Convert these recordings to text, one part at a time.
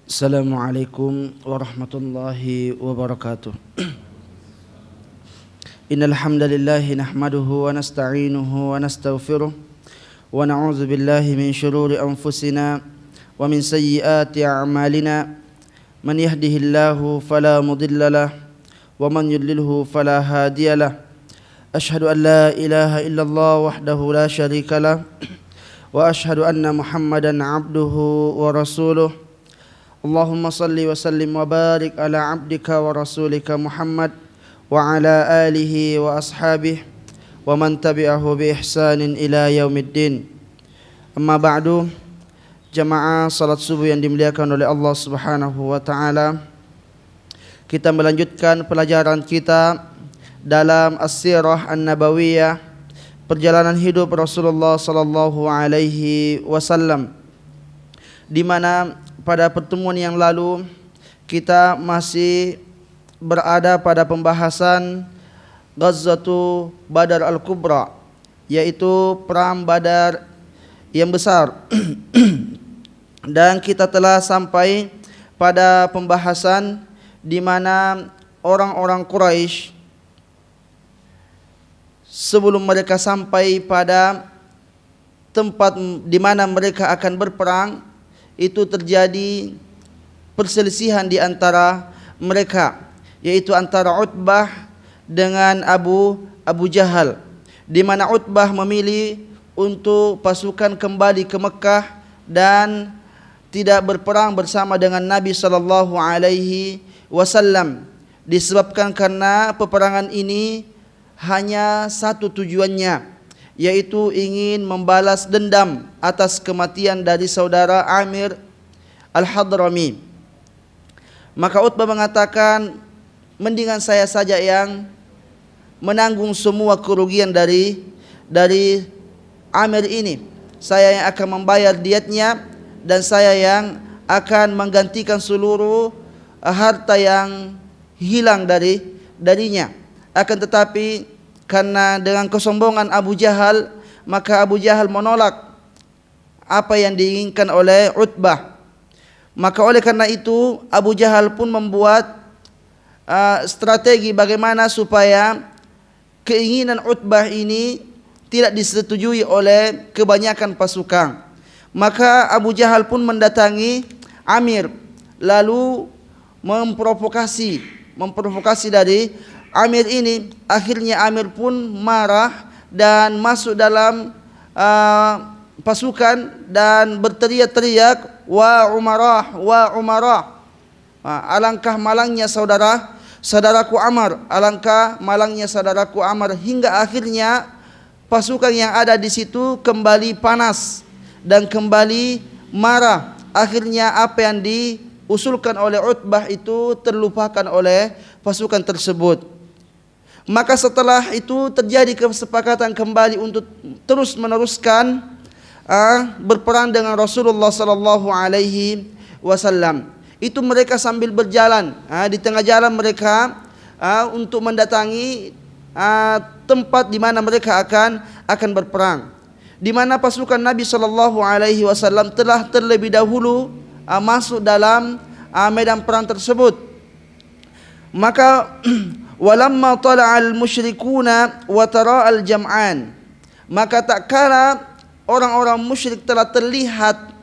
Assalamualaikum warahmatullahi wabarakatuh. Innal hamdalillah nahmaduhu wa nasta'inuhu wa nastaghfiruh wa na'udzu billahi min shururi anfusina wa min sayyiati a'malina. Man yahdihillahu fala mudhillalah wa man yudlilhu fala hadiyalah. Ashhadu an la ilaha illallah wahdahu la syarikalah wa ashhadu anna Muhammadan 'abduhu wa rasuluh. Allahumma salli wa sallim wa barik ala abdika wa rasulika Muhammad wa ala alihi wa ashabihi wa man tabi'ahu bi ihsanin ila yaumiddin. Amma ba'du, jamaah salat subuh yang dimuliakan oleh Allah Subhanahu wa taala. Kita melanjutkan pelajaran kita dalam As-Sirah An-Nabawiyah, perjalanan hidup Rasulullah sallallahu alaihi wasallam, di mana pada pertemuan yang lalu kita masih berada pada pembahasan Ghazwatu Badar Al-Kubra, yaitu perang Badar yang besar. Dan kita telah sampai pada pembahasan di mana orang-orang Quraisy sebelum mereka sampai pada tempat di mana mereka akan berperang, itu terjadi perselisihan di antara mereka, yaitu antara Utbah dengan Abu Jahal, di mana Utbah memilih untuk pasukan kembali ke Mekah dan tidak berperang bersama dengan Nabi sallallahu alaihi wasallam, disebabkan karena peperangan ini hanya satu tujuannya, yaitu ingin membalas dendam atas kematian dari saudara Amir Al-Hadrami. Maka Utbah mengatakan, mendingan saya saja yang menanggung semua kerugian dari Amir ini. Saya yang akan membayar diatnya dan saya yang akan menggantikan seluruh harta yang hilang darinya. Akan tetapi karena dengan kesombongan Abu Jahal, maka Abu Jahal menolak apa yang diinginkan oleh Utbah. Maka oleh karena itu Abu Jahal pun membuat strategi bagaimana supaya keinginan Utbah ini tidak disetujui oleh kebanyakan pasukan. Maka Abu Jahal pun mendatangi Amir, lalu memprovokasi dari Amir ini. Akhirnya Amir pun marah dan masuk dalam pasukan dan berteriak-teriak, wa umarah, alangkah malangnya saudaraku Amr, alangkah malangnya saudaraku Amr, hingga akhirnya pasukan yang ada di situ kembali panas dan kembali marah. Akhirnya apa yang diusulkan oleh Utbah itu terlupakan oleh pasukan tersebut. Maka setelah itu terjadi kesepakatan kembali untuk terus meneruskan berperang dengan Rasulullah sallallahu alaihi wasallam. Itu mereka sambil berjalan, di tengah jalan mereka untuk mendatangi tempat di mana mereka akan berperang, di mana pasukan Nabi sallallahu alaihi wasallam telah terlebih dahulu masuk dalam medan perang tersebut. Maka walamma tala'al musyrikuna wa tara'al jam'an, maka tak kala orang-orang musyrik telah terlihat,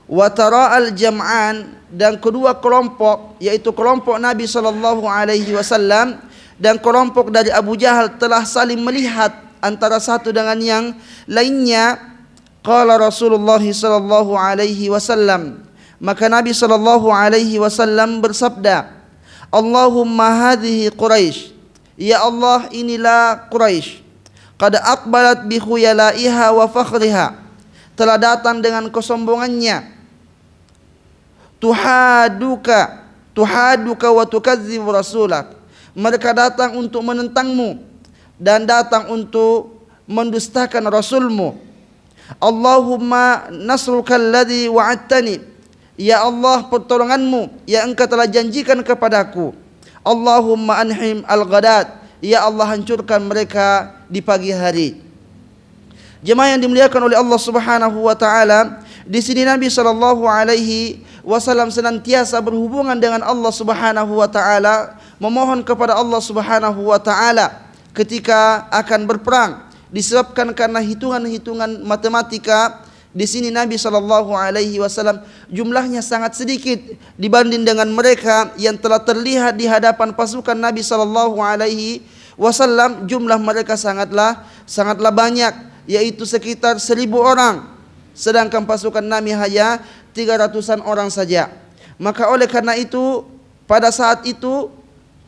wa tara'al jam'an, dan kedua kelompok, yaitu kelompok Nabi sallallahu alaihi wasallam dan kelompok dari Abu Jahal telah saling melihat antara satu dengan yang lainnya. Qala Rasulullah sallallahu alaihi wasallam, maka Nabi sallallahu alaihi wasallam bersabda, Allahumma hadhihi Quraisy, ya Allah inilah Quraisy, qad aqbalat bi khuyalaiha wa fakhriha, telah datang dengan kesombongannya, tuhaduka wa tukadzibu rasulak, mereka datang untuk menentangmu dan datang untuk mendustakan rasulmu. Allahumma nasruka alladhi wa'adtani, ya Allah pertolonganmu yang engkau telah janjikan kepadaku. Allahumma anhim al-ghadat, ya Allah hancurkan mereka di pagi hari. Jemaah yang dimuliakan oleh Allah Subhanahu wa taala, di sini Nabi sallallahu alaihi wasallam senantiasa berhubungan dengan Allah Subhanahu wa taala, memohon kepada Allah Subhanahu wa taala ketika akan berperang. Disebabkan karena hitungan-hitungan matematika, di sini Nabi sallallahu alaihi wasallam jumlahnya sangat sedikit dibanding dengan mereka yang telah terlihat di hadapan pasukan Nabi sallallahu alaihi wasallam. Jumlah mereka sangatlah banyak, yaitu sekitar 1.000 orang, sedangkan pasukan Nabi hanya 300-an orang saja. Maka oleh karena itu, pada saat itu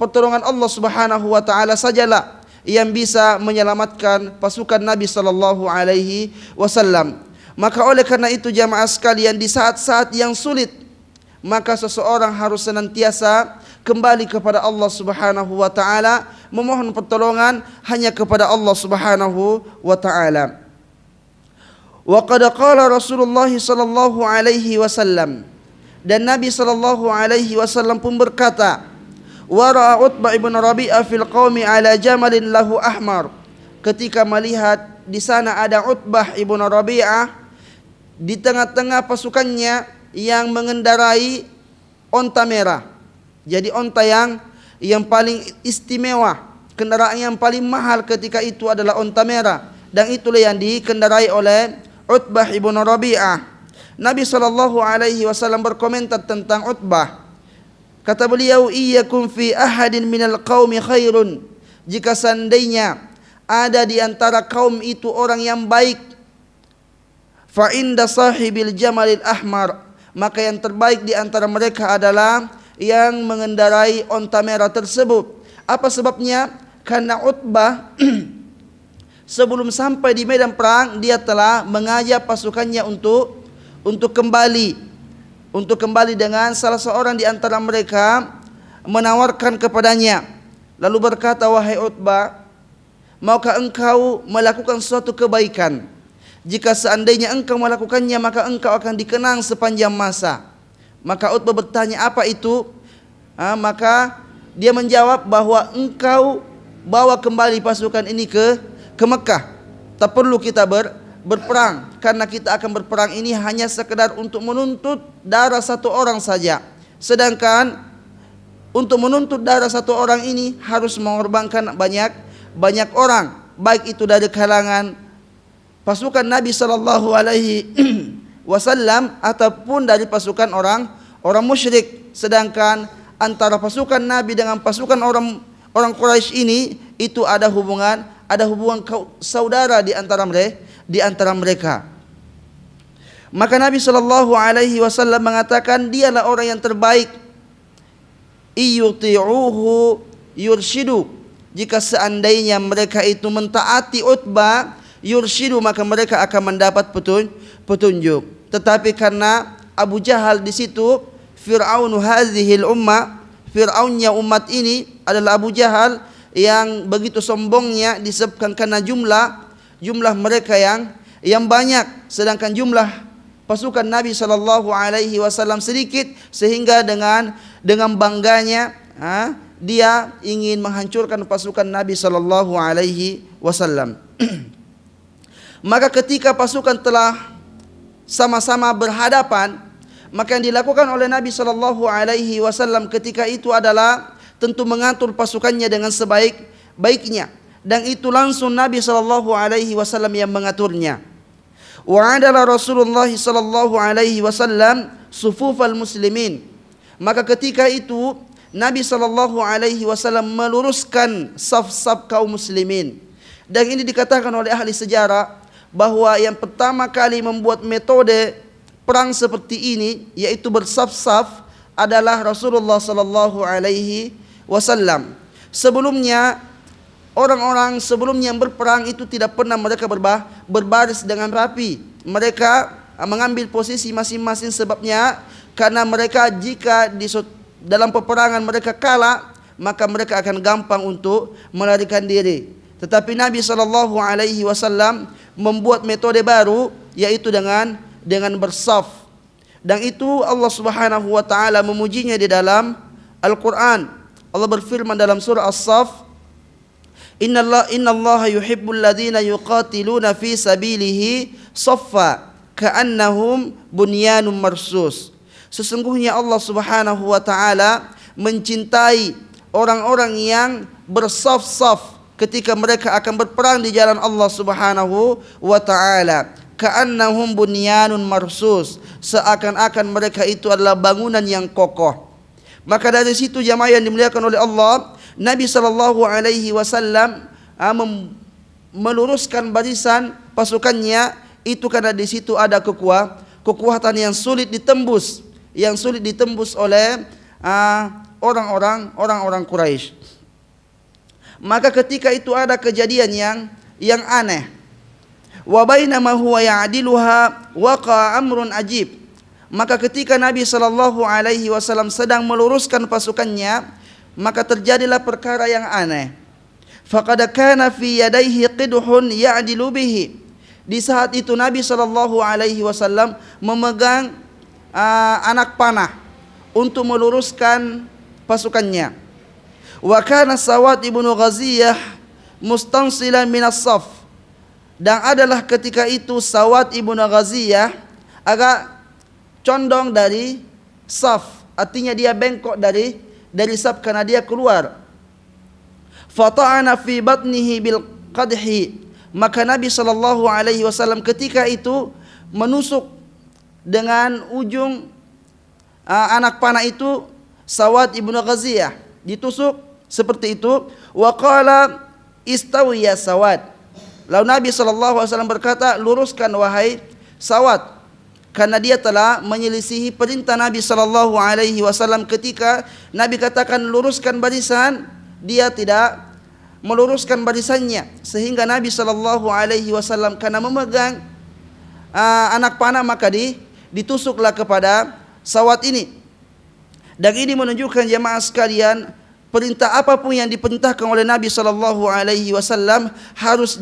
pertolongan Allah Subhanahu wa taala sajalah yang bisa menyelamatkan pasukan Nabi sallallahu alaihi wasallam. Maka oleh karena itu jamaah sekalian, di saat-saat yang sulit, maka seseorang harus senantiasa kembali kepada Allah Subhanahu wa taala, memohon pertolongan hanya kepada Allah Subhanahu wa taala. Wa qad qala Rasulullah sallallahu alaihi wasallam, dan Nabi sallallahu alaihi wasallam pun berkata, wa ra'a Utbah ibn Rabi'ah fil qaumi ala jamalin lahu ahmar, ketika melihat di sana ada Utbah ibn Rabi'ah di tengah-tengah pasukannya yang mengendarai onta merah. Jadi onta yang paling istimewa, kendaraan yang paling mahal ketika itu adalah onta merah, dan itulah yang dikendarai oleh Utbah ibn Rabi'ah. Nabi sallallahu alaihi wasallam berkomentar tentang Utbah. Kata beliau, iyyakum fi ahadin minal qaumi khairun, jika seandainya ada di antara kaum itu orang yang baik, fa inda sahibil jamalil ahmar, maka yang terbaik di antara mereka adalah yang mengendarai onta merah tersebut. Apa sebabnya? Karena Utbah sebelum sampai di medan perang, dia telah mengajak pasukannya untuk kembali dengan salah seorang di antara mereka menawarkan kepadanya, lalu berkata, wahai Utbah, maukah engkau melakukan suatu kebaikan? Jika seandainya engkau melakukannya, maka engkau akan dikenang sepanjang masa. Maka Utbah bertanya, apa itu? Maka dia menjawab bahwa engkau bawa kembali pasukan ini ke Mekah. Tak perlu kita berperang, karena kita akan berperang ini hanya sekedar untuk menuntut darah satu orang saja. Sedangkan untuk menuntut darah satu orang ini harus mengorbankan banyak orang, baik itu dari kalangan pasukan Nabi sallallahu alaihi wasallam ataupun dari pasukan orang musyrik. Sedangkan antara pasukan Nabi dengan pasukan orang Quraisy ini itu ada hubungan saudara di antara mereka. Maka Nabi sallallahu alaihi wasallam mengatakan, dialah orang yang terbaik, iyuti'uhu yurshidu, jika seandainya mereka itu mentaati Utbah, yurshidu, maka mereka akan mendapat petunjuk. Tetapi karena Abu Jahal di situ, Fir'aunu hadhil ummah, Fir'aunnya umat ini adalah Abu Jahal, yang begitu sombongnya disebabkan karena jumlah mereka yang banyak, sedangkan jumlah pasukan Nabi sallallahu alaihi wasallam sedikit, sehingga dengan bangganya dia ingin menghancurkan pasukan Nabi sallallahu alaihi wasallam. Maka ketika pasukan telah sama-sama berhadapan, maka yang dilakukan oleh Nabi sallallahu alaihi wasallam ketika itu adalah tentu mengatur pasukannya dengan sebaik-baiknya, dan itu langsung Nabi sallallahu alaihi wasallam yang mengaturnya. Wa adala Rasulullah sallallahu alaihi wasallam sufufal muslimin, maka ketika itu Nabi sallallahu alaihi wasallam meluruskan saf-saf kaum muslimin. Dan ini dikatakan oleh ahli sejarah bahwa yang pertama kali membuat metode perang seperti ini, yaitu bersaf-saf, adalah Rasulullah sallallahu alaihi wasallam. Sebelumnya orang-orang sebelumnya yang berperang itu tidak pernah mereka berbaris dengan rapi. Mereka mengambil posisi masing-masing, sebabnya karena mereka jika dalam peperangan mereka kalah, maka mereka akan gampang untuk melarikan diri. Tetapi Nabi sallallahu alaihi wasallam membuat metode baru, yaitu dengan bersaf. Dan itu Allah Subhanahu wa taala memujinya di dalam Al-Qur'an. Allah berfirman dalam surah As-Saff, innallaha yuhibbul ladzina yuqatiluna fi sabilihi shaffa ka'annahum bunyanun marsus. Sesungguhnya Allah Subhanahu wa taala mencintai orang-orang yang bersaf-saf ketika mereka akan berperang di jalan Allah Subhanahu wa taala. Ka'annahum bunyanun marsus, seakan-akan mereka itu adalah bangunan yang kokoh. Maka dari situ jamaah yang dimuliakan oleh Allah, Nabi sallallahu alaihi wasallam meluruskan barisan pasukannya itu karena di situ ada kekuatan yang sulit ditembus oleh orang-orang Quraisy. Maka ketika itu ada kejadian yang aneh. Wa bainama huwa ya'diluha waqa amrun ajib. Maka ketika Nabi sallallahu alaihi wasallam sedang meluruskan pasukannya, maka terjadilah perkara yang aneh. Faqad kana fi yadayhi qidhun ya'dilu bihi. Di saat itu Nabi sallallahu alaihi wasallam memegang anak panah untuk meluruskan pasukannya. Wa kana Sawad ibnu Ghaziyah mustansilan minas saf. Dan adalah ketika itu Sawad ibnu Ghaziyah agak condong dari saf, artinya dia bengkok dari saf karena dia keluar. Fata'ana fi batnihi bil qadhi. Maka Nabi sallallahu alaihi wasallam ketika itu menusuk dengan ujung anak panah itu Sawad ibnu Ghaziyah, ditusuk seperti itu. Wa qala istawi ya Sawad. Lalu Nabi SAW berkata, luruskan wahai Sawad, karena dia telah menyelisihi perintah Nabi SAW ketika Nabi katakan luruskan barisan, dia tidak meluruskan barisannya, sehingga Nabi SAW karena memegang anak panah maka ditusuklah kepada Sawad ini. Dan ini menunjukkan jemaah sekalian, perintah apapun yang diperintahkan oleh Nabi SAW harus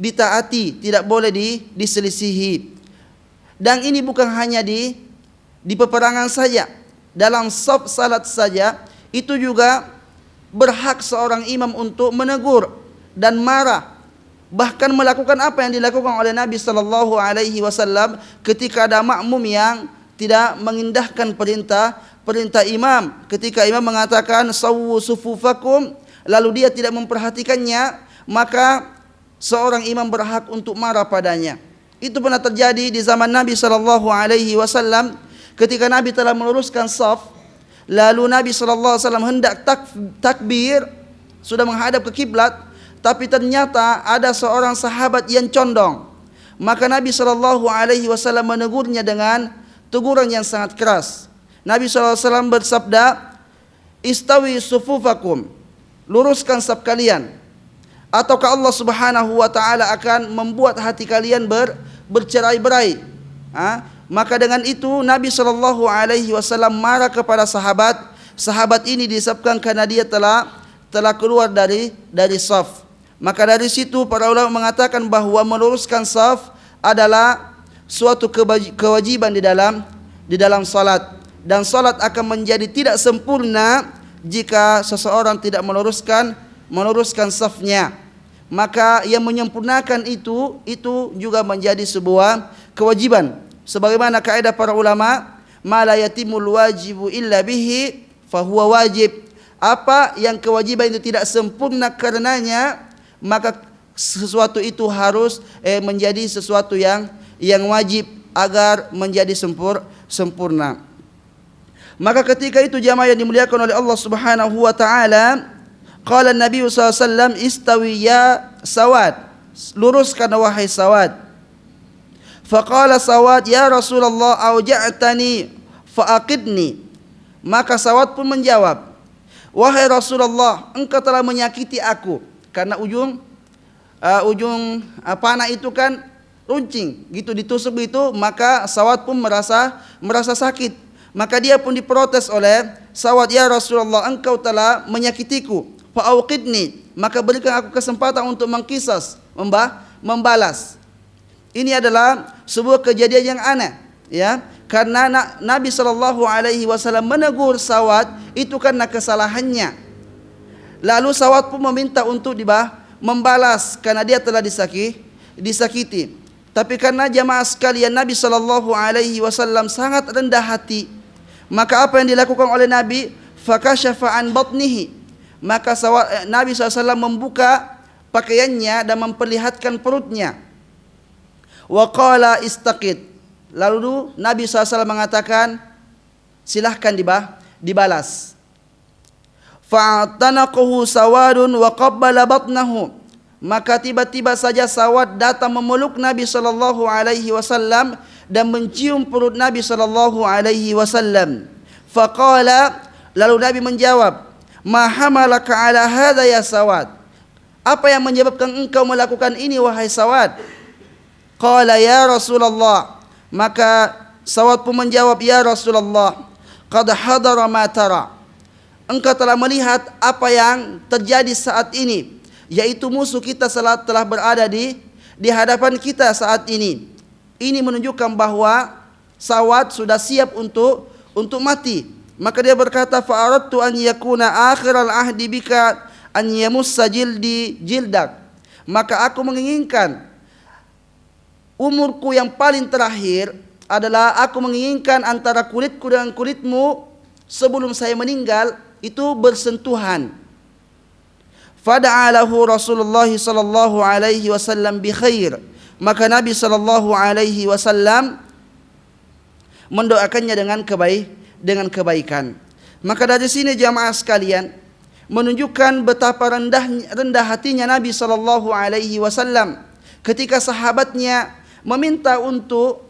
ditaati, tidak boleh diselisihi. Dan ini bukan hanya di peperangan saja, dalam saf salat saja itu juga berhak seorang imam untuk menegur dan marah, bahkan melakukan apa yang dilakukan oleh Nabi SAW ketika ada makmum yang tidak mengindahkan perintah imam. Ketika imam mengatakan sawwu sufufakum, lalu dia tidak memperhatikannya, maka seorang imam berhak untuk marah padanya. Itu pernah terjadi di zaman Nabi SAW ketika Nabi telah meluruskan saf, lalu Nabi SAW hendak takbir, sudah menghadap ke kiblat, tapi ternyata ada seorang sahabat yang condong. Maka Nabi SAW menegurnya dengan teguran yang sangat keras. Nabi SAW bersabda, istawi sufufakum, luruskan saf kalian, ataukah Allah Subhanahu wa taala akan membuat hati kalian bercerai-berai. Maka dengan itu Nabi SAW marah kepada sahabat ini disebabkan karena dia telah keluar dari saf. Maka dari situ para ulama mengatakan bahwa meluruskan saf adalah suatu kewajiban di dalam salat. Dan salat akan menjadi tidak sempurna jika seseorang tidak meluruskan safnya. Maka yang menyempurnakan itu juga menjadi sebuah kewajiban. Sebagaimana kaidah para ulama, ma la yatimul wajibu illa bihi fahuwa wajib. Apa yang kewajiban itu tidak sempurna karenanya, maka sesuatu itu harus menjadi sesuatu yang wajib agar menjadi sempurna. Maka ketika itu jamaah yang dimuliakan oleh Allah Subhanahu wa taala, qala Nabi SAW, istawi ya Sawad, luruskan wahai Sawad. Faqala Sawad, ya Rasulullah auja'tani fa'aqidni. Maka Sawad pun menjawab, wahai Rasulullah, engkau telah menyakiti aku, karena ujung panah itu kan runcing gitu, ditusuk itu, maka Sawad pun merasa sakit. Maka dia pun diprotes oleh Sawad, ya Rasulullah, engkau telah menyakitiku, fa'auqidni, maka berikan aku kesempatan untuk mengkisas, membalas. Ini adalah sebuah kejadian yang aneh, ya, karena Nabi SAW menegur Sawad itu karena kesalahannya. Lalu Sawad pun meminta untuk membalas karena dia telah disakiti. Tapi karena jamaah sekalian Nabi sallallahu alaihi wasallam sangat rendah hati, maka apa yang dilakukan oleh Nabi? Fakashafa an batnihi. Maka Nabi SAW membuka pakaiannya dan memperlihatkan perutnya. Wa qala istaqid. Lalu Nabi SAW mengatakan, silahkan dibalas. Fa'tanaqahu sawadun wa qabbala batnahu. Maka tiba-tiba saja Sawad datang memeluk Nabi sallallahu alaihi wasallam dan mencium perut Nabi sallallahu alaihi wasallam. Faqala, lalu Nabi menjawab, "Ma hamalaka ala hadza ya Sawad?" Apa yang menyebabkan engkau melakukan ini wahai Sawad? Qala ya Rasulullah. Maka Sawad pun menjawab, "Ya Rasulullah, qad hadara ma tara." Engkau telah melihat apa yang terjadi saat ini, yaitu musuh kita telah berada di hadapan kita saat ini. Ini menunjukkan bahwa Sawad sudah siap untuk mati. Maka dia berkata, fa'aradtu an yakuna akhiral ahdi bika an yamussa jildak. Maka aku menginginkan umurku yang paling terakhir adalah aku menginginkan antara kulitku dengan kulitmu sebelum saya meninggal itu bersentuhan. Fada'alahu Rasulullah sallallahu alaihi wasallam bi khair. Maka Nabi sallallahu alaihi wasallam mendoakannya dengan kebaikan. Maka dari sini jamaah sekalian menunjukkan betapa rendah hatinya Nabi sallallahu alaihi wasallam ketika sahabatnya meminta untuk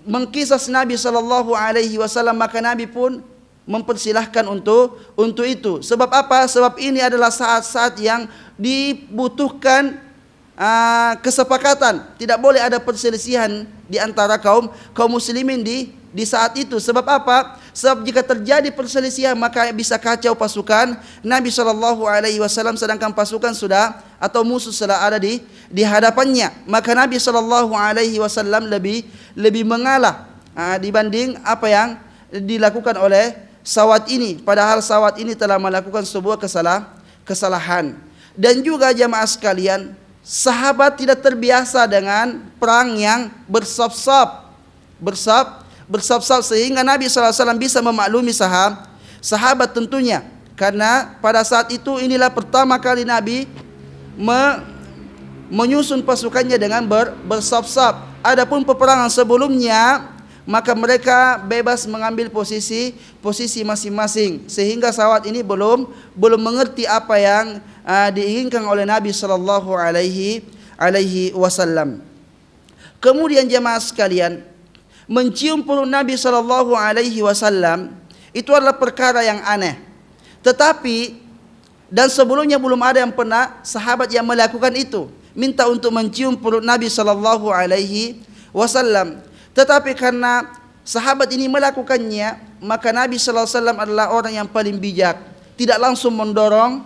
mengkisas Nabi sallallahu alaihi wasallam, maka Nabi pun mempersilahkan untuk itu. Sebab apa? Sebab ini adalah saat-saat yang dibutuhkan kesepakatan. Tidak boleh ada perselisihan di antara kaum muslimin di saat itu. Sebab apa? Sebab jika terjadi perselisihan maka bisa kacau pasukan Nabi sallallahu alaihi wasallam, sedangkan pasukan sudah atau musuh sudah ada di hadapannya. Maka Nabi sallallahu alaihi wasallam lebih mengalah dibanding apa yang dilakukan oleh Sawad ini, padahal Sawad ini telah melakukan sebuah kesalahan. Dan juga jamaah sekalian, sahabat tidak terbiasa dengan perang yang bersab-sab sehingga Nabi SAW bisa memaklumi sahabat tentunya. Karena pada saat itu inilah pertama kali Nabi menyusun pasukannya dengan bersab-sab. Adapun peperangan sebelumnya maka mereka bebas mengambil posisi masing-masing, sehingga Sawad ini belum mengerti apa yang diinginkan oleh Nabi sallallahu alaihi wasallam. Kemudian jemaah sekalian, mencium perut Nabi sallallahu alaihi wasallam itu adalah perkara yang aneh. Tetapi dan sebelumnya belum ada yang pernah sahabat yang melakukan itu, minta untuk mencium perut Nabi sallallahu alaihi wasallam. Tetapi karena sahabat ini melakukannya, maka Nabi sallallahu alaihi wasallam adalah orang yang paling bijak, tidak langsung mendorong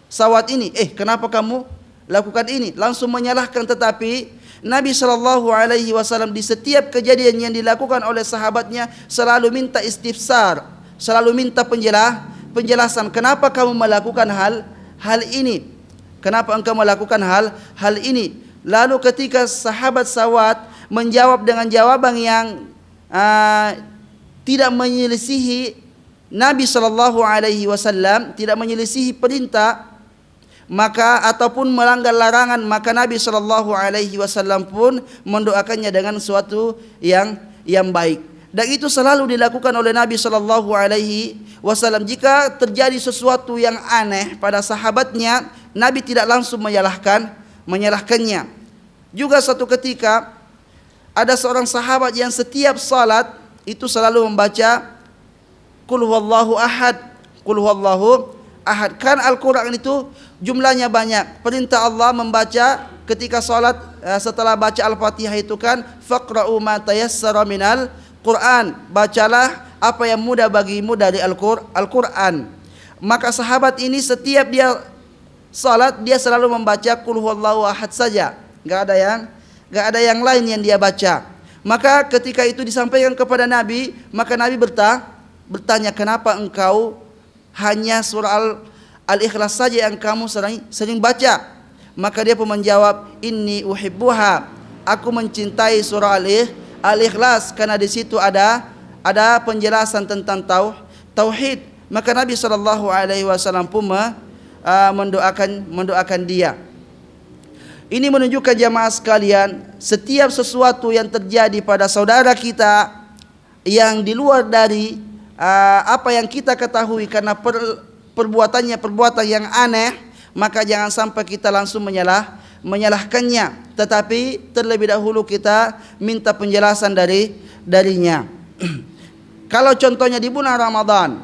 Sawad ini, kenapa kamu lakukan ini? Langsung menyalahkan, tetapi Nabi sallallahu alaihi wasallam di setiap kejadian yang dilakukan oleh sahabatnya selalu minta istifsar, selalu minta penjelasan, kenapa kamu melakukan hal ini? Kenapa engkau melakukan hal ini? Lalu ketika sahabat Sawad menjawab dengan jawaban yang tidak menyelisihi Nabi sallallahu alaihi wasallam, tidak menyelisihi perintah, maka ataupun melanggar larangan, maka Nabi sallallahu alaihi wasallam pun mendoakannya dengan suatu yang baik. Dan itu selalu dilakukan oleh Nabi sallallahu alaihi wasallam. Jika terjadi sesuatu yang aneh pada sahabatnya, Nabi tidak langsung menyalahkannya. Juga satu ketika ada seorang sahabat yang setiap salat itu selalu membaca Qul huwallahu ahad, Qul huwallahu ahad. Kan Al-Quran itu jumlahnya banyak. Perintah Allah membaca ketika salat setelah baca Al-Fatihah itu kan faqra'u ma tayassara minal Quran. Bacalah apa yang mudah bagimu dari Al-Quran. Maka sahabat ini setiap dia salat dia selalu membaca Qul huwallahu ahad saja. Enggak ada yang lain yang dia baca. Maka ketika itu disampaikan kepada Nabi, maka Nabi bertanya, kenapa engkau hanya surah Al-Ikhlas saja yang kamu sering baca. Maka dia pun menjawab, inni uhibbuha, aku mencintai surah Al-Ikhlas karena di situ ada penjelasan tentang tauhid. Maka Nabi SAW pun mendoakan dia. Ini menunjukkan jamaah sekalian, setiap sesuatu yang terjadi pada saudara kita yang di luar dari apa yang kita ketahui karena perbuatan yang aneh, maka jangan sampai kita langsung menyalahkannya, tetapi terlebih dahulu kita minta penjelasan darinya. Kalau contohnya di bulan Ramadan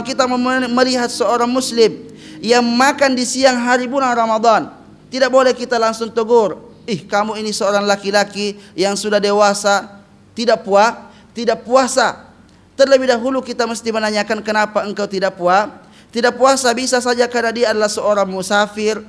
kita melihat seorang muslim yang makan di siang hari bulan Ramadan, tidak boleh kita langsung tegur, kamu ini seorang laki-laki yang sudah dewasa, tidak puasa. Terlebih dahulu kita mesti menanyakan kenapa engkau tidak puasa. Bisa saja karena dia adalah seorang musafir,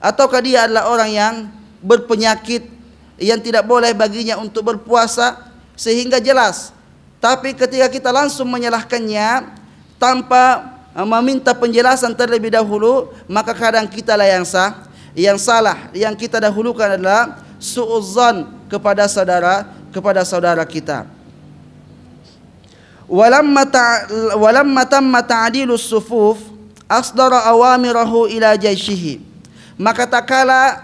ataukah dia adalah orang yang berpenyakit yang tidak boleh baginya untuk berpuasa, sehingga jelas. Tapi ketika kita langsung menyalahkannya tanpa meminta penjelasan terlebih dahulu, maka kadang kita lah yang salah. Yang kita dahulukan adalah suudzon kepada saudara kita. Walamma tamma ta'dilus sufuf asdara awamirahu ila jaishihi. Maka tak kala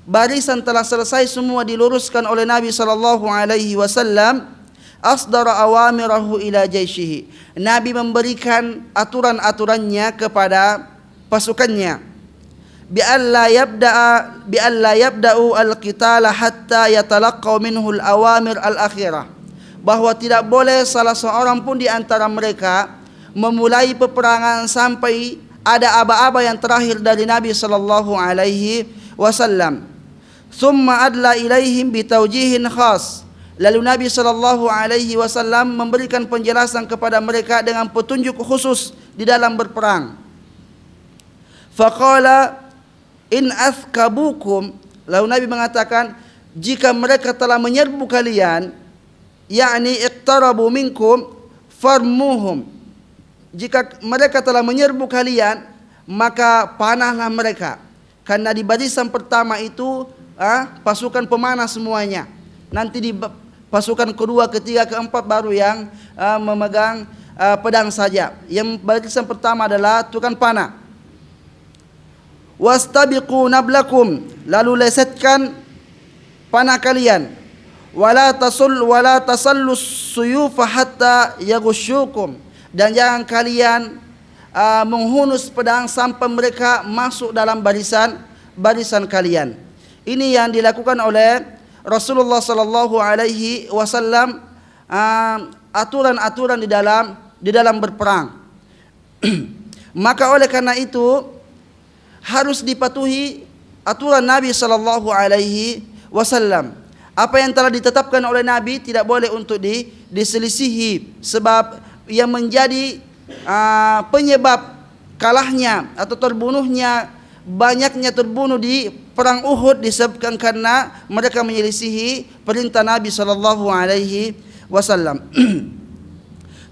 barisan telah selesai semua diluruskan oleh Nabi sallallahu alaihi wasallam, asdara awamirahu ila jaishihi. Nabi memberikan aturan-aturannya kepada pasukannya. Bi'alla yabda'u al-qitala hatta yatalaqqaw minhu al-awamir al-akhirah. Bahwa tidak boleh salah seorang pun di antara mereka memulai peperangan sampai ada aba-aba yang terakhir dari Nabi sallallahu alaihi wasallam. Thumma adla ilaihim bitaujihin khas. Lalu Nabi sallallahu alaihi wasallam memberikan penjelasan kepada mereka dengan petunjuk khusus di dalam berperang. Faqala in athkabukum, lalu Nabi mengatakan, jika mereka telah menyerbu kalian, yakni iqtarabu minkum farmuhum, jika mereka telah menyerbu kalian, maka panahlah mereka. Karena di barisan pertama itu pasukan pemanah semuanya. Nanti di pasukan kedua, ketiga, keempat baru yang memegang pedang saja. Yang barisan pertama adalah tukang panah. Wastabiqu nablakum, lalu lesetkan panah kalian. Wala tasallu suyufa hatta yaghushukum, dan jangan kalian menghunus pedang sampai mereka masuk dalam barisan kalian. Ini yang dilakukan oleh Rasulullah sallallahu alaihi wasallam, aturan-aturan di dalam berperang. Maka oleh karena itu harus dipatuhi aturan Nabi sallallahu alaihi wasallam. Apa yang telah ditetapkan oleh Nabi tidak boleh untuk diselisihi, sebab yang menjadi penyebab kalahnya atau terbunuhnya, banyaknya terbunuh di perang Uhud disebabkan karena mereka menyelisihi perintah Nabi sallallahu alaihi wasallam.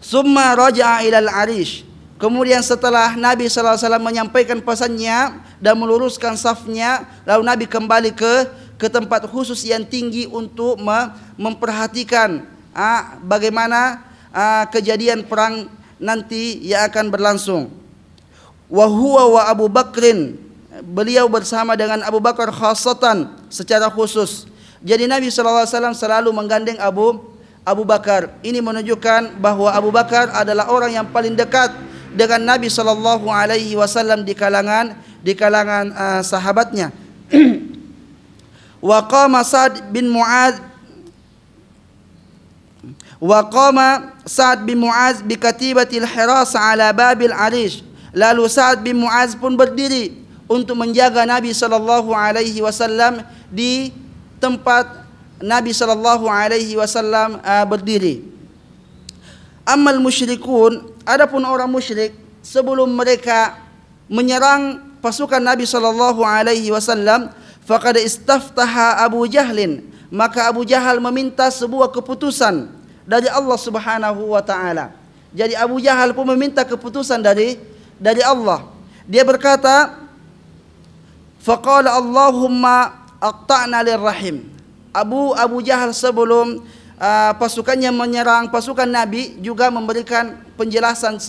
Summa raja'a ilal arish. Kemudian setelah Nabi sallallahu alaihi wasallam menyampaikan pesannya dan meluruskan safnya, lalu Nabi kembali ke tempat khusus yang tinggi untuk memperhatikan bagaimana kejadian perang nanti yang akan berlangsung. Wa huwa wa Abu Bakrin, beliau bersama dengan Abu Bakar khasatan secara khusus. Jadi Nabi sallallahu alaihi wasallam selalu menggandeng Abu Bakar. Ini menunjukkan bahwa Abu Bakar adalah orang yang paling dekat dengan Nabi sallallahu alaihi wasallam di kalangan sahabatnya. Wa qama Sa'd bin Mu'adz bi katibatil hirasa ala babil arish. Lalu Sa'd bin Mu'adz pun berdiri untuk menjaga Nabi sallallahu alaihi wasallam di tempat Nabi sallallahu alaihi wasallam berdiri. Ammal musyrikun, adapun orang musyrik, sebelum mereka menyerang pasukan Nabi sallallahu alaihi wasallam, faqad istaftaha Abu Jahlin, maka Abu Jahal meminta sebuah keputusan dari Allah Subhanahu wa taala. Jadi Abu Jahal pun meminta keputusan dari Allah. Dia berkata, faqala Allahumma aqta'na lirrahim. Abu Jahal sebelum pasukannya menyerang pasukan Nabi juga memberikan penjelasan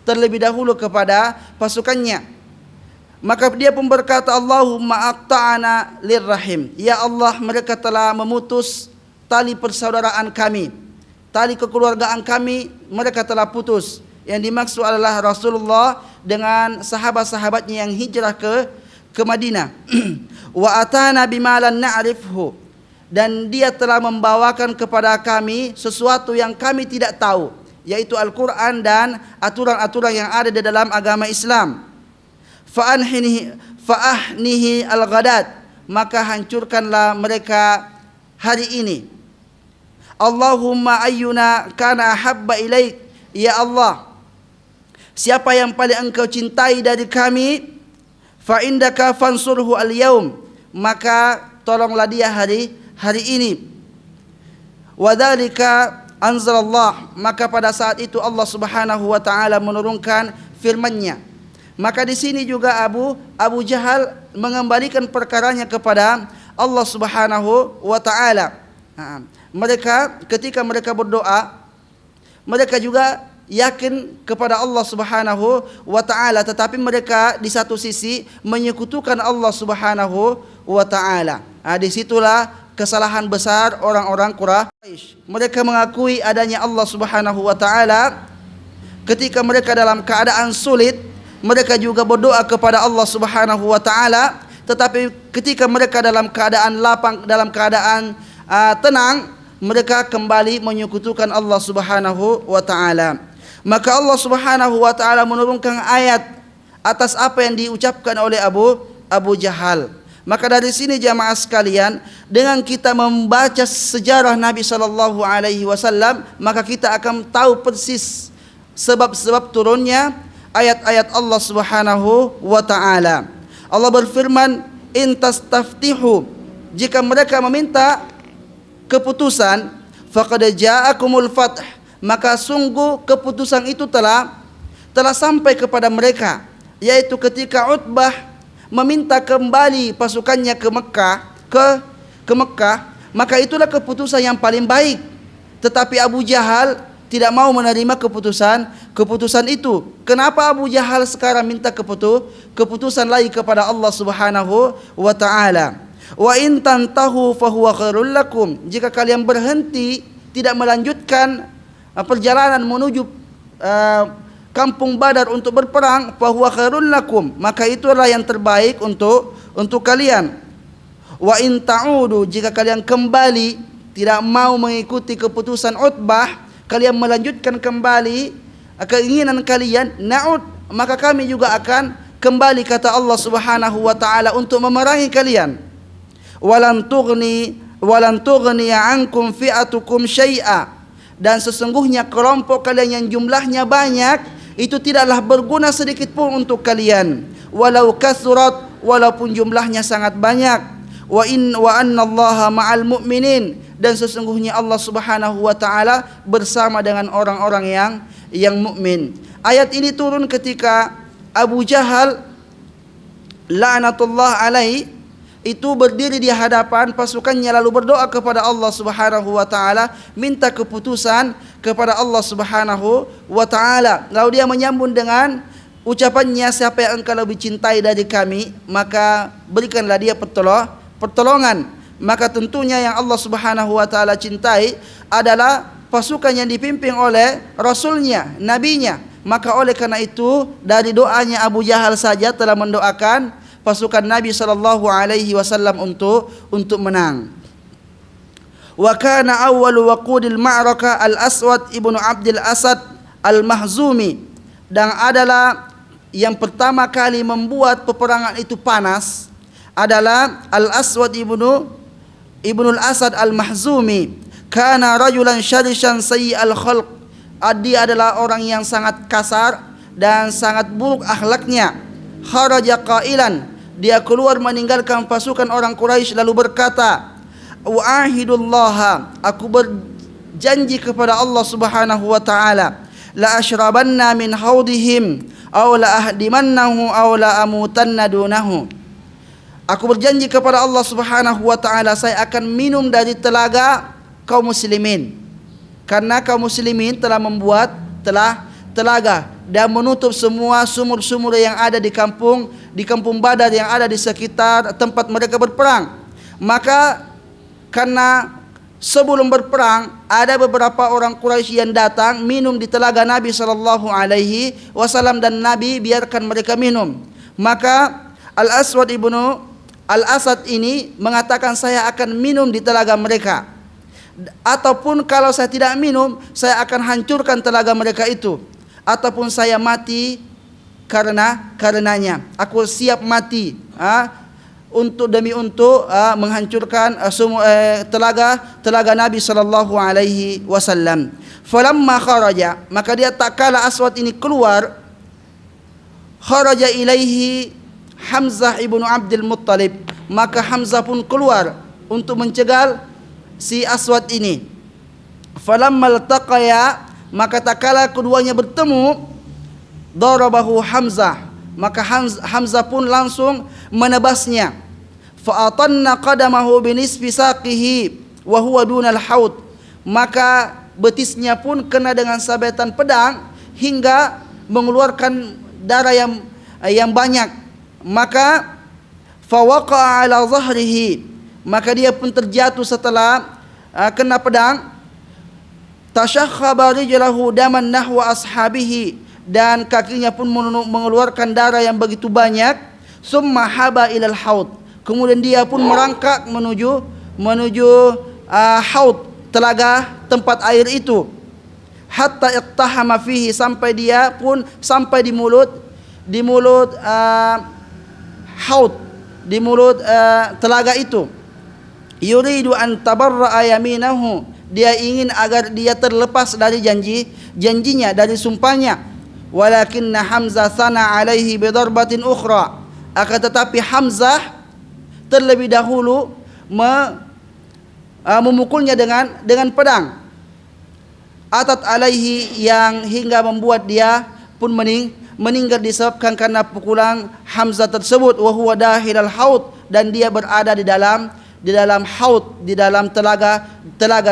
terlebih dahulu kepada pasukannya. Maka dia pun berkata, Allahumma aqta'na lirrahim. Ya Allah, mereka telah memutus tali persaudaraan kami, tali kekeluargaan kami, mereka telah putus. Yang dimaksud adalah Rasulullah dengan sahabat-sahabatnya yang hijrah ke Madinah. Wa atana bima lan na'rifhu, dan dia telah membawakan kepada kami sesuatu yang kami tidak tahu, yaitu Al-Quran dan aturan-aturan yang ada di dalam agama Islam. Fa'ahnihi al-ghadat, maka hancurkanlah mereka hari ini. Allahumma ayyuna kana ahabba ilaik. Ya Allah, siapa yang paling engkau cintai dari kami, fa indaka fansurhu al-yaum, maka tolonglah dia hari ini. Wa dzalika anzalallah, maka pada saat itu Allah Subhanahu wa taala menurunkan firman-Nya. Maka di sini juga Abu Jahal mengembalikan perkaranya kepada Allah Subhanahu wa taala. Mereka ketika mereka berdoa, mereka juga yakin kepada Allah Subhanahu wa taala, tetapi mereka di satu sisi menyekutukan Allah Subhanahu wa taala. Disitulah kesalahan besar orang-orang Quraisy. Mereka mengakui adanya Allah Subhanahu wa taala ketika mereka dalam keadaan sulit, mereka juga berdoa kepada Allah Subhanahu wa taala, tetapi ketika mereka dalam keadaan lapang, dalam keadaan tenang, mereka kembali menyekutukan Allah Subhanahu wa taala. Maka Allah Subhanahu wa taala menurunkan ayat atas apa yang diucapkan oleh Abu Jahal. Maka dari sini jamaah sekalian, dengan kita membaca sejarah Nabi sallallahu alaihi wasallam, maka kita akan tahu persis sebab-sebab turunnya ayat-ayat Allah Subhanahu wa taala. Allah berfirman, in tastaftihu, jika mereka meminta keputusan, faqad ja'akumul fath, maka sungguh keputusan itu telah sampai kepada mereka, yaitu ketika Utbah meminta kembali pasukannya ke Mekah, maka itulah keputusan yang paling baik. Tetapi Abu Jahal tidak mau menerima keputusan itu. Kenapa Abu Jahal sekarang minta keputusan lagi kepada Allah Subhanahu wa taala? Wa in tantahu fahuwa khairul lakum, jika kalian berhenti tidak melanjutkan perjalanan menuju kampung Badar untuk berperang, fahuwa khairul lakum, maka itulah yang terbaik untuk kalian. Wa in ta'udu, jika kalian kembali tidak mau mengikuti keputusan Utbah, kalian melanjutkan kembali keinginan kalian, na'ud, maka kami juga akan kembali, kata Allah Subhanahu wa taala, untuk memerangi kalian. Walan tughni ankum fi'atukum syai'a, dan sesungguhnya kelompok kalian yang jumlahnya banyak itu tidaklah berguna sedikit pun untuk kalian, walau kathurat, walaupun jumlahnya sangat banyak. Wa annallaha ma'al mu'minin, dan sesungguhnya Allah Subhanahu wa taala bersama dengan orang-orang yang mukmin. Ayat ini turun ketika Abu Jahal la'natullah alaihi itu berdiri di hadapan pasukannya lalu berdoa kepada Allah Subhanahu wa taala, minta keputusan kepada Allah Subhanahu wa taala. Lalu dia menyambung dengan ucapannya, siapa yang engkau lebih cintai dari kami, maka berikanlah dia pertolongan. Maka tentunya yang Allah Subhanahu wa taala cintai adalah pasukan yang dipimpin oleh Rasulnya, Nabinya. Maka oleh karena itu dari doanya Abu Jahal saja telah mendoakan pasukan Nabi sallallahu alaihi wasallam untuk menang. Wa kana awwalu waqudil ma'raka Al-Aswad ibnu Abdul Asad Al-Mahzumi, dan adalah yang pertama kali membuat peperangan itu panas adalah Al-Aswad ibnu Al-Asad Al-Mahzumi. Kana rajulan syarisan sayyi'al khalq, dia adalah orang yang sangat kasar dan sangat buruk akhlaknya. Kharaja qailan, dia keluar meninggalkan pasukan orang Quraisy lalu berkata, wa'ahidullah, aku berjanji kepada Allah Subhanahu wa taala, la asyrabanna min haudihim aw la ahdimannahu aw la amutanna dunahu. Aku berjanji kepada Allah Subhanahu wa taala, saya akan minum dari telaga kaum muslimin. Karena kaum muslimin telah membuat telaga dan menutup semua sumur-sumur yang ada di kampung Badar yang ada di sekitar tempat mereka berperang. Maka karena sebelum berperang ada beberapa orang Quraisy yang datang minum di telaga Nabi sallallahu alaihi wasallam dan Nabi biarkan mereka minum. Maka Al-Asad ini mengatakan, saya akan minum di telaga mereka. Ataupun kalau saya tidak minum, saya akan hancurkan telaga mereka itu. Ataupun saya mati karenanya. Aku siap mati untuk menghancurkan telaga Nabi sallallahu alaihi wasallam. Falamma kharaja, maka dia tak kala Aswad ini keluar, kharaja ilaihi Hamzah ibnu Abdul Muttalib, maka Hamzah pun keluar untuk mencegal si Aswad ini. Falamma altaqaya, maka tak kala keduanya bertemu, darabahu Hamzah, maka Hamzah pun langsung menebasnya. Fa'atanna qadamahu binisfi saqihi wa huwa dunal haud, maka betisnya pun kena dengan sabetan pedang hingga mengeluarkan darah yang banyak. Maka fawaqa'a ala zahrihi, maka dia pun terjatuh setelah kena pedang. Tashakhaba rijlahu daman nahwa ashabihi, dan kakinya pun mengeluarkan darah yang begitu banyak. Summa haba ilal haud, kemudian dia pun merangkak menuju haud, telaga tempat air itu. Hatta iqtahama fihi, sampai dia pun sampai di mulut haud, di mulut telaga itu. Yuridu an tabarra'a yaminahu, dia ingin agar dia terlepas dari janjinya, dari sumpahnya. Walakinna Hamzah sana alaihi bidarbatin ukhra, akan tetapi Hamzah terlebih dahulu memukulnya dengan pedang. Atat alaihi, yang hingga membuat dia pun meninggal disebabkan karena pukulan Hamzah tersebut. Wa huwa dahilal haud, dan dia berada di dalam haud, di dalam telaga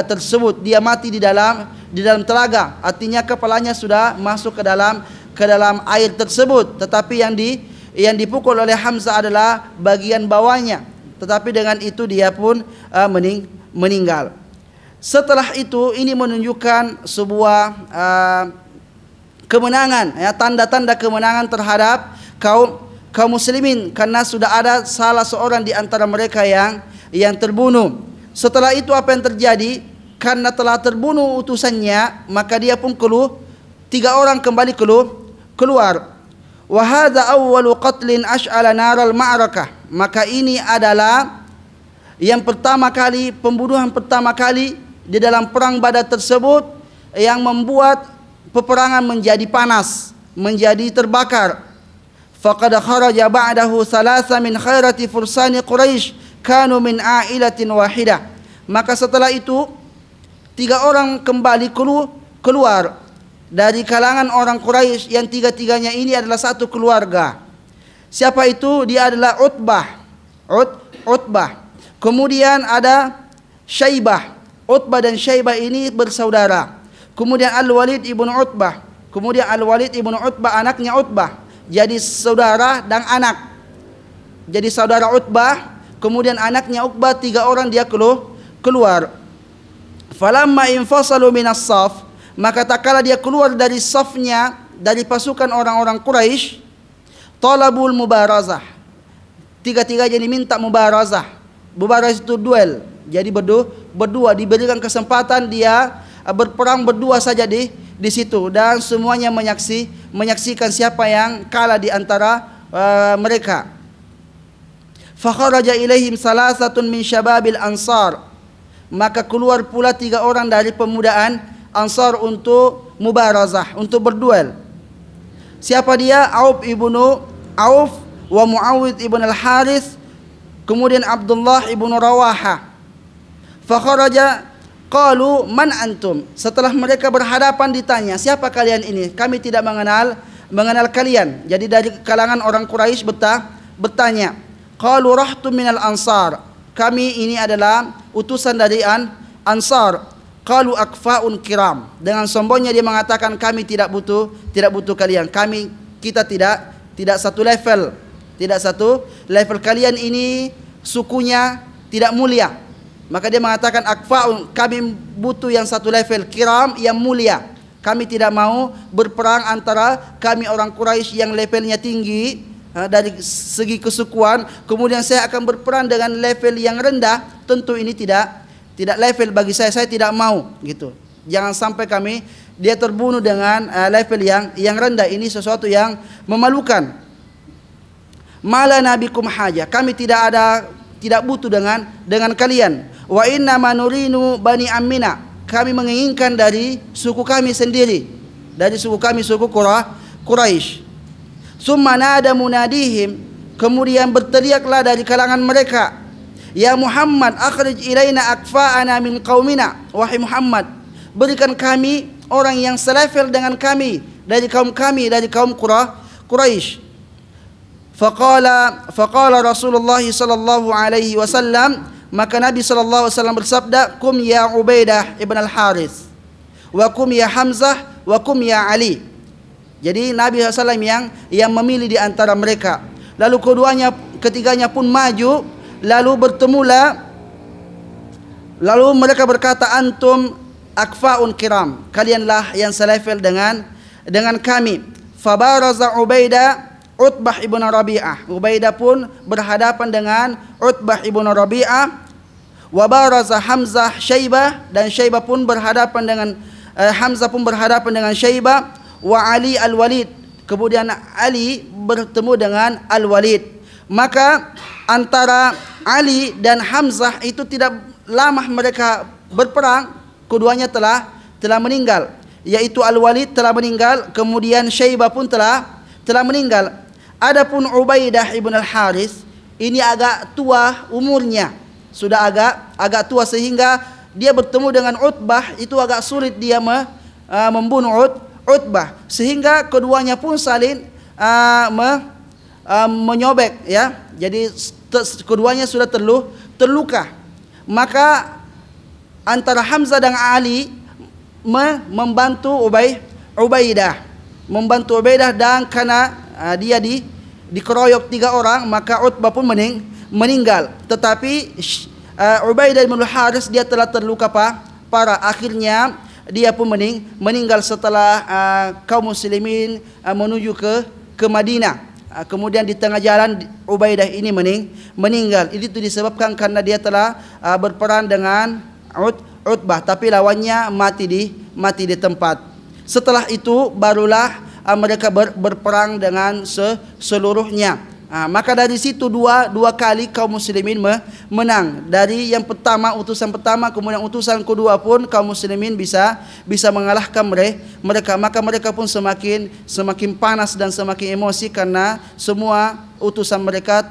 tersebut. Dia mati di dalam telaga, artinya kepalanya sudah masuk ke dalam air tersebut, tetapi yang dipukul oleh Hamzah adalah bagian bawahnya. Tetapi dengan itu dia pun meninggal. Setelah itu, ini menunjukkan sebuah kemenangan, tanda-tanda kemenangan terhadap kaum muslimin, karena sudah ada salah seorang di antara mereka yang terbunuh. Setelah itu apa yang terjadi? Karena telah terbunuh utusannya, maka dia pun 3 orang kembali keluar. Wa hadza awwalu qatlin ash'ala naral ma'rakah, maka ini adalah yang pertama kali, pembunuhan pertama kali di dalam perang Badar tersebut, yang membuat peperangan menjadi panas, menjadi terbakar. Faqad kharaja ba'dahu salasa min khairati fursani Quraisy kanu min ailatin wahidah, maka setelah itu 3 orang kembali keluar dari kalangan orang Quraisy, yang 3-tiganya ini adalah satu keluarga. Siapa itu? Dia adalah Utbah. Kemudian ada Syaibah. Utbah dan Syaibah ini bersaudara. Kemudian Al-Walid ibnu Utbah. Kemudian Al-Walid ibnu Utbah anaknya Utbah. Jadi saudara dan anak. Jadi saudara Utbah, kemudian anaknya Utbah, 3 orang dia keluar. Falamma infasalu minas saf, maka tak kala dia keluar dari safnya, dari pasukan orang-orang Quraisy, talabul mubarazah. 3-tiganya diminta mubarazah. Mubarazah itu duel. Jadi berdua diberikan kesempatan dia berperang berdua saja di situ, dan semuanya menyaksikan siapa yang kalah di antara mereka. Fakharaja ilaihim salasatun min syababil ansar, maka keluar pula 3 orang dari pemudaan Ansar untuk mubarazah, untuk berduel. Siapa dia? Auf wa Muawid ibn al-Harith, kemudian Abdullah ibn Rawaha. Fakharaja qalu man antum, setelah mereka berhadapan ditanya, siapa kalian ini? Kami tidak mengenal mengenal kalian. Jadi dari kalangan orang Quraisy bertanya, qalu rahtu minal ansar, kami ini adalah utusan dari Ansar. Qalu akfaun kiram, dengan sombongnya dia mengatakan kami tidak butuh kalian, kita tidak satu level, kalian ini sukunya tidak mulia. Maka dia mengatakan akfaun, kami butuh yang satu level, kiram yang mulia. Kami tidak mau berperang antara kami orang Quraisy yang levelnya tinggi dari segi kesukuan, kemudian saya akan berperang dengan level yang rendah. Tentu ini tidak level bagi saya tidak mau gitu. Jangan sampai dia terbunuh dengan level yang rendah. Ini sesuatu yang memalukan. Mala nabikum haja, kami tidak butuh dengan kalian. Wa inna manurinu bani ammina, kami menginginkan dari suku kami sendiri, suku Quraisy. Summa nada munadihim, kemudian berteriaklah dari kalangan mereka, ya Muhammad akhrij ilaina akfa'ana min qaumina, wahai Muhammad, berikan kami orang yang selevel dengan kami dari kaum Quraisy. Faqala Rasulullah sallallahu alaihi wasallam, maka Nabi sallallahu alaihi wasallam bersabda, kum ya Ubaidah ibn al-Harith, wa kum ya Hamzah, wa kum ya Ali. Jadi Nabi SAW yang memilih di antara mereka. Lalu ketiganya pun maju, lalu bertemulah, lalu mereka berkata, antum akfaun kiram, kalianlah yang selevel dengan kami. Fabaraza Ubaidah Utbah ibn Rabi'ah, Ubaidah pun berhadapan dengan Utbah ibn Rabi'ah. Wabaraza Hamzah Syaibah, dan Syaibah pun berhadapan dengan Hamzah pun berhadapan dengan Syaibah. Wa Ali al-Walid, kemudian Ali bertemu dengan al-Walid. Maka antara Ali dan Hamzah itu tidak lama mereka berperang, keduanya telah meninggal, yaitu al-Walid telah meninggal, kemudian Syaibah pun telah meninggal. Adapun Ubaidah ibn al-Harith ini agak tua umurnya, sudah agak tua, sehingga dia bertemu dengan Utbah itu agak sulit dia membunuh Utbah, sehingga keduanya pun saling menyobek ya. Jadi keduanya sudah terluka. Maka antara Hamzah dan Ali membantu Ubaidah, dan karena dia dikeroyok 3 orang, maka Utbah pun meninggal. Tetapi Ubaidah bin Al-Harith dia telah terluka parah. Akhirnya dia pun meninggal setelah kaum muslimin menuju ke Madinah. Kemudian di tengah jalan Ubaidah ini meninggal. Itu disebabkan karena dia telah berperang dengan Utbah, tapi lawannya mati di tempat. Setelah itu barulah mereka berperang dengan seluruhnya. Maka dari situ dua kali kaum muslimin menang. Dari yang pertama, utusan pertama, kemudian utusan kedua pun kaum muslimin bisa mengalahkan mereka. Maka mereka pun semakin panas dan semakin emosi karena semua utusan mereka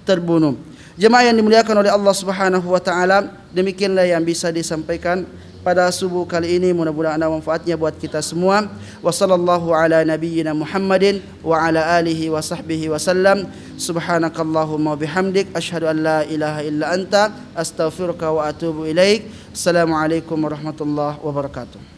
terbunuh. Jemaah yang dimuliakan oleh Allah Subhanahu wa taala, demikianlah yang bisa disampaikan pada subuh kali ini. Mudah-mudahan ada manfaatnya buat kita semua. Wa sallallahu ala nabiyyina Muhammadin wa ala alihi wa sahbihi wa sallam. Subhanakallahumma bihamdik asyhadu an la ilaha illa anta astaghfiruka wa atubu ilaik. Assalamualaikum warahmatullahi wabarakatuh.